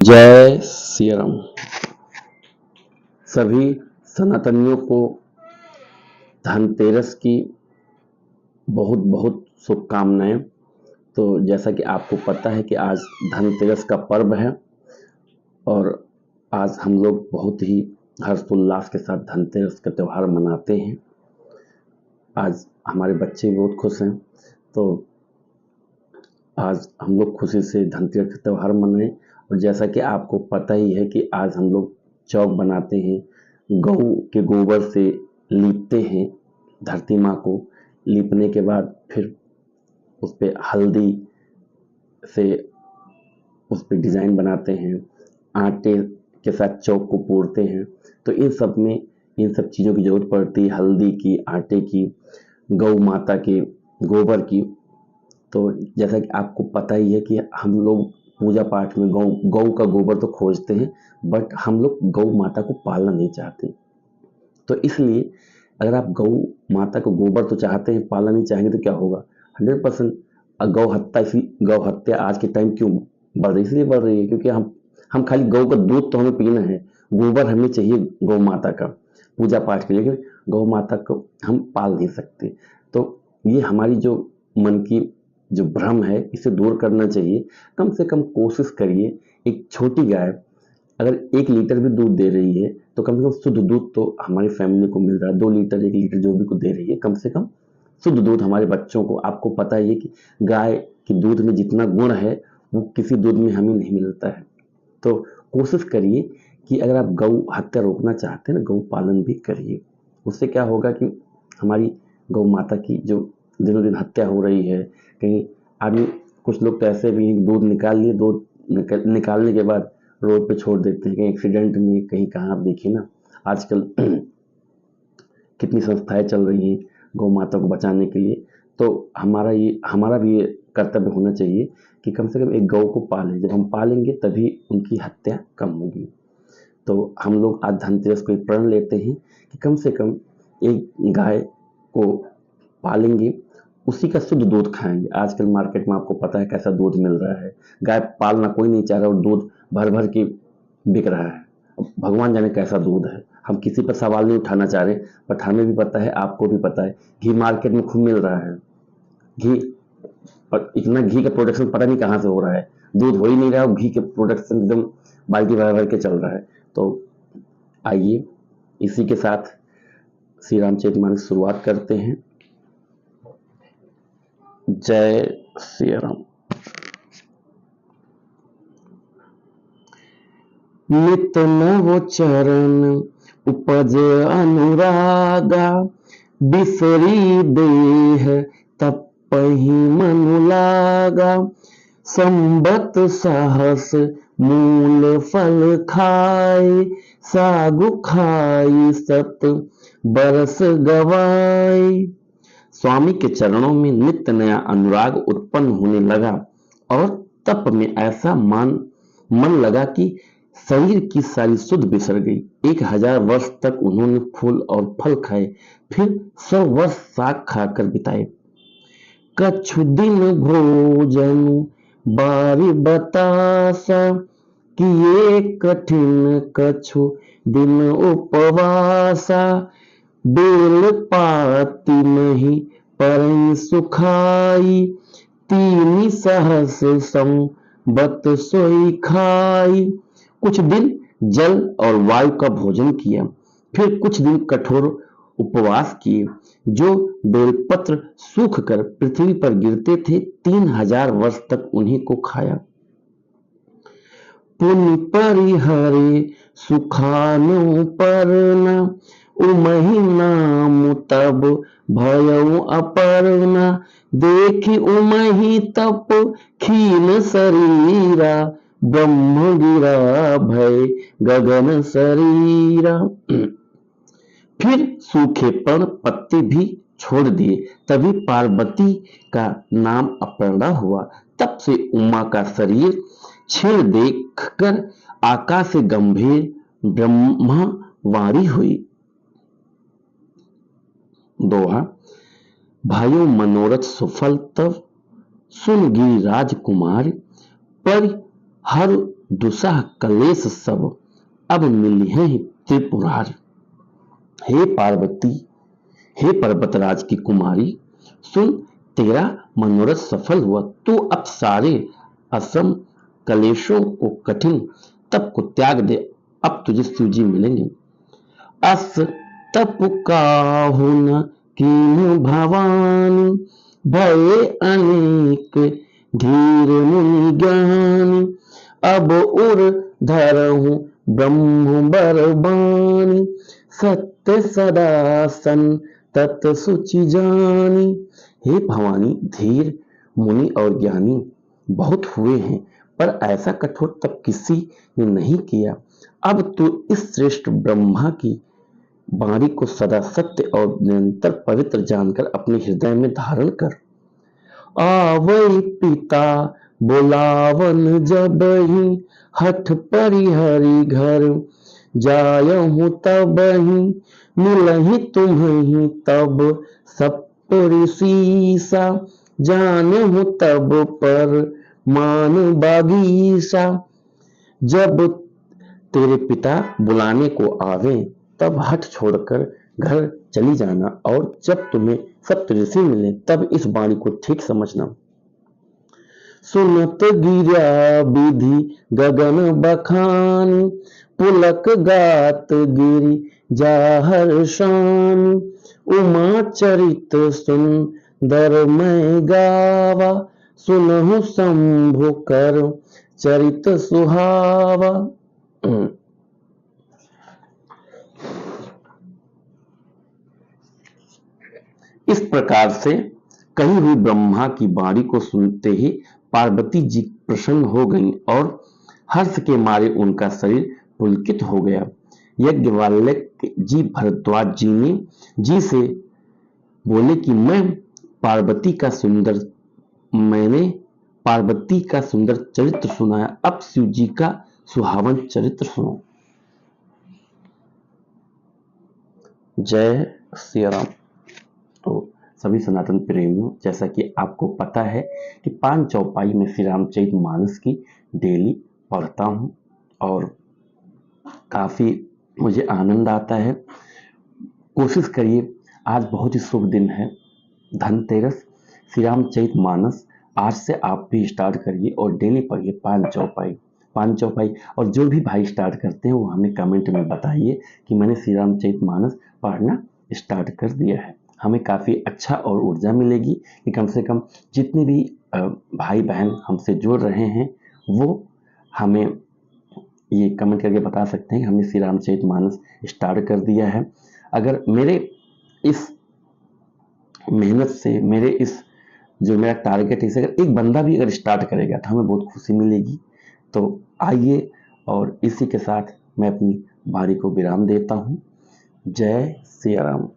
जय श्री राम। सभी सनातनियों को धनतेरस की बहुत बहुत शुभकामनाएं। तो जैसा कि आपको पता है कि आज धनतेरस का पर्व है और आज हम लोग बहुत ही हर्षोल्लास के साथ धनतेरस का त्यौहार मनाते हैं। आज हमारे बच्चे बहुत खुश हैं, तो आज हम लोग खुशी से धनतेरस का त्यौहार मनाएं। और जैसा कि आपको पता ही है कि आज हम लोग चौक बनाते हैं, गौ के गोबर से लीपते हैं धरती माँ को। लीपने के बाद फिर उस पर हल्दी से उस पर डिज़ाइन बनाते हैं, आटे के साथ चौक को पोड़ते हैं। तो इन सब में इन सब चीज़ों की ज़रूरत पड़ती है, हल्दी की, आटे की, गौ माता के गोबर की। तो जैसा कि आपको पता ही है कि हम लोग पूजा पाठ में गौ का गोबर तो खोजते हैं, बट हम लोग गौ माता को पालना नहीं चाहते। तो इसलिए अगर आप गौ माता को गोबर तो चाहते हैं, पालना नहीं चाहेंगे तो क्या होगा? 100% गौ हत्या आज के टाइम क्यों बढ़ रही है? इसलिए बढ़ रही है क्योंकि हम खाली गौ का दूध तो हमें पीना है, गोबर हमें चाहिए गौ माता का पूजा पाठ के लिए, लेकिन गौ माता को हम पाल नहीं सकते। तो ये हमारी जो मन की जो भ्रम है, इसे दूर करना चाहिए। कम से कम कोशिश करिए, एक छोटी गाय अगर 1 लीटर भी दूध दे रही है तो कम से कम शुद्ध दूध तो हमारी फैमिली को मिल रहा है। 2 लीटर 1 लीटर जो भी को दे रही है, कम से कम शुद्ध दूध हमारे बच्चों को। आपको पता ही है कि गाय के दूध में जितना गुण है वो किसी दूध में हमें नहीं मिलता है। तो कोशिश करिए कि अगर आप गौ हत्या रोकना चाहते हैं ना, गौ पालन भी करिए। उससे क्या होगा कि हमारी गौ माता की जो दिनों दिन हत्या हो रही है, कहीं आदमी, कुछ लोग तो ऐसे भी हैं, दूध निकाल लिए, दूध निकालने के बाद रोड पे छोड़ देते हैं, कहीं एक्सीडेंट में, कहीं कहाँ। आप देखिए ना आजकल कितनी संस्थाएं चल रही हैं गौ माता को बचाने के लिए। तो हमारा भी ये कर्तव्य होना चाहिए कि कम से कम एक गौ को पालें। जब हम पालेंगे तभी उनकी हत्या कम होगी। तो हम लोग आज धनतेरस को एक प्रण लेते हैं कि कम से कम एक गाय को पालेंगे, उसी का शुद्ध दूध खाएंगे। आजकल मार्केट में आपको पता है कैसा दूध मिल रहा है। गाय पालना कोई नहीं चाह रहा और दूध भर भर के बिक रहा है। भगवान जाने कैसा दूध है। हम किसी पर सवाल नहीं उठाना चाह रहे, बट हमें भी पता है, आपको भी पता है, घी मार्केट में खूब मिल रहा है। घी, और इतना घी का प्रोडक्शन पता नहीं कहाँ से हो रहा है। दूध हो ही नहीं रहा और घी के प्रोडक्शन एकदम बाल्टी भर भर के चल रहा है। तो आइए इसी के साथ श्री रामचरितमानस शुरुआत करते हैं। जय श्री राम। नित नव चरण उपज अनुरागा, बिसरी देह तपहि मनु लागा। संबत सहस मूल फल खाए, सागु खाई सत बरस गवाए। स्वामी के चरणों में नित्य नया अनुराग उत्पन्न होने लगा और तप में ऐसा मन लगा कि शरीर की सारी सुध बिसर गई। 1000 वर्ष तक उन्होंने फूल और फल खाए, फिर 100 वर्ष साग खाकर बिताए। कछु दिन भोजन बारी बतासा, किए कठिन कछु दिन उपवासा। बेल पाती नहीं परई सुखाई, 3 सहस संबत सोई खाई। कुछ दिन जल और वायु का भोजन किया, फिर कुछ दिन कठोर उपवास किए। जो बेलपत्र सूख कर पृथ्वी पर गिरते थे, 3000 वर्ष तक उन्हीं को खाया। पुनि परिहरे सुखानु परना, उमहि नाम तब भयउ अपर्णा। देखि उमहि तप खीन शरीरा, ब्रह्म गिरा भय गगन शरीरा। फिर सूखे पण पत्ते भी छोड़ दिए, तभी पार्वती का नाम अपर्णा हुआ। तब से उमा का शरीर छीण देखकर आकाश से गंभीर ब्रह्मा वाणी हुई। दोहा। भाइयों मनोरथ सुफल तब, सुन गिरिराज कुमार। पर हर दुसह कलेश सब अब मिली है त्रिपुरारी। हे पार्वती, हे पर्वतराज की कुमारी, सुन तेरा मनोरथ सफल हुआ। तू अब सारे असम कलेशों को, कठिन तप को त्याग दे। अब तुझे शिवजी मिलेंगे। अस तप काहु न कीन्हु भवानी, भये अनेक धीर मुनि ज्ञानी। अब उर धरहु ब्रह्म बरबानी, सत्य सदा संतत सुचि जानी। हे भवानी, धीर मुनि और ज्ञानी बहुत हुए हैं, पर ऐसा कठोर तप किसी ने नहीं किया। अब तू इस श्रेष्ठ ब्रह्मा की वाणी को सदा सत्य और निरंतर पवित्र जानकर अपने हृदय में धारण कर। आवै पिता बुलावन जबहि, हठ परिहरि घर जायहु तबहि। मिलहि तुम्हि तब सपुर सीसा, जानहु तब पर मान बागीसा। जब तेरे पिता बुलाने को आवे तब हठ छोड़कर घर चली जाना, और जब तुम्हें सप्तऋषि मिले तब इस वाणी को ठीक समझना। सुनत गिरा विधि गगन बखानी, पुलक गात गिरि जाहर शानी। उमा चरित सुंदर मैं गावा, सुनहु शंभु कर चरित सुहावा। इस प्रकार से कही हुई ब्रह्मा की वाणी को सुनते ही पार्वती जी प्रसन्न हो गईं और हर्ष के मारे उनका शरीर पुलकित हो गया। यज्ञवल्क्य जी भरद्वाज जी से बोले कि मैंने पार्वती का सुंदर चरित्र सुनाया, अब शिव जी का सुहावन चरित्र सुनो। जय श्री राम। तो सभी सनातन प्रेमियों, जैसा कि आपको पता है कि 5 चौपाई में श्री रामचरित मानस की डेली पढ़ता हूं और काफ़ी मुझे आनंद आता है। कोशिश करिए, आज बहुत ही शुभ दिन है, धनतेरस। श्री रामचरित मानस आज से आप भी स्टार्ट करिए और डेली पढ़िए 5 चौपाई। और जो भी भाई स्टार्ट करते हैं वो हमें कमेंट में बताइए कि मैंने श्री रामचरित मानस पढ़ना स्टार्ट कर दिया है। हमें काफ़ी अच्छा और ऊर्जा मिलेगी कि कम से कम जितने भी भाई बहन हमसे जुड़ रहे हैं वो हमें ये कमेंट करके बता सकते हैं कि हमने श्री रामचरित मानस स्टार्ट कर दिया है। अगर मेरे इस मेहनत से, मेरे इस जो मेरा टारगेट है, इसे अगर एक बंदा भी अगर स्टार्ट करेगा तो हमें बहुत खुशी मिलेगी। तो आइए, और इसी के साथ मैं अपनी वाणी को विराम देता हूँ। जय श्री राम।